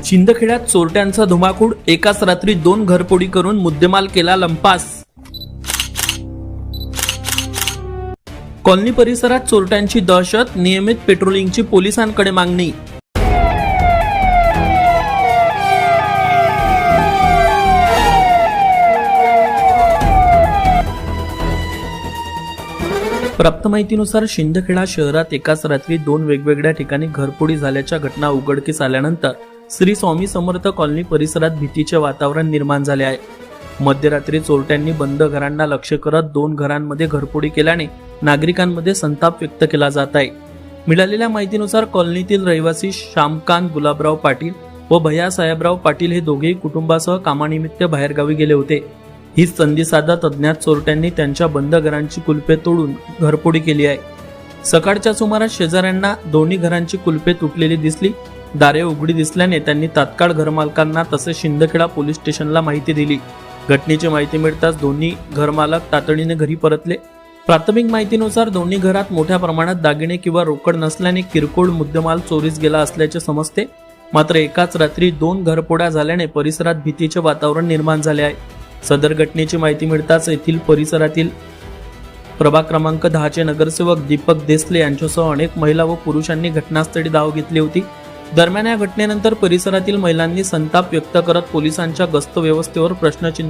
शिंदखेड्यात चोरट्यांचा धुमाकूळ, एकाच रात्री 2 घरफोडी करून मुद्देमाल केला लंपास। कॉलनी परिसरात चोरट्यांची दहशत, नियमित पेट्रोलिंगची पोलिसांकडे मागणी। प्राप्त माहितीनुसार शिंदखेडा शहरात एकाच रात्री 2 वेगवेगळ्या ठिकाणी घरफोडी झाल्याच्या घटना उघडकीस आल्यानंतर श्री स्वामी समर्थ कॉलनी परिसरात भीतीचे वातावरण निर्माण झाले आहे। मध्यरात्री चोरट्यांनी बंद घरांना लक्ष्य करत 2 घरांमध्ये घरफोडी केल्याने नागरिकांमध्ये संताप व्यक्त केला जात आहे। मिळालेल्या माहितीनुसार कॉलनीतील रहिवासी श्यामकांत गुलाबराव पाटील व भैया साहेबराव पाटील हे दोघेही कुटुंबासह कामानिमित्त बाहेरगावी गेले होते। ही संधी साधत अज्ञात चोरट्यांनी त्यांच्या बंद घरांची कुलपे तोडून घरफोडी केली आहे। सकाळच्या सुमारास शेजाऱ्यांना दोन्ही घरांची कुलपे तुटलेली दिसली। दारे उघडी दिसल्याने त्यांनी तात्काळ घरमालकांना तसेच शिंदखेडा पोलीस स्टेशनला माहिती दिली। घटनेची माहिती मिळताच दोन्ही घरमालक तातडीने घरी परतले। प्राथमिक माहितीनुसार दोन्ही घरात मोठ्या प्रमाणात दागिने किंवा रोकड नसल्याने किरकोळ मुद्देमाल चोरीस गेला असल्याचे समजते। मात्र एकाच रात्री 2 घरफोड्या झाल्याने परिसरात भीतीचे वातावरण निर्माण झाले आहे। सदर घटनेची माहिती मिळताच येथील परिसरातील प्रभाग क्रमांक 10 चे नगरसेवक दीपक देसले यांच्यासह अनेक महिला व पुरुषांनी घटनास्थळी धाव घेतली होती। दरम्यान या घटनेनंतर परिसरातील महिलांनी संताप व्यक्त करत पोलिसांच्या गस्त व्यवस्थेवर प्रश्नचिन्ह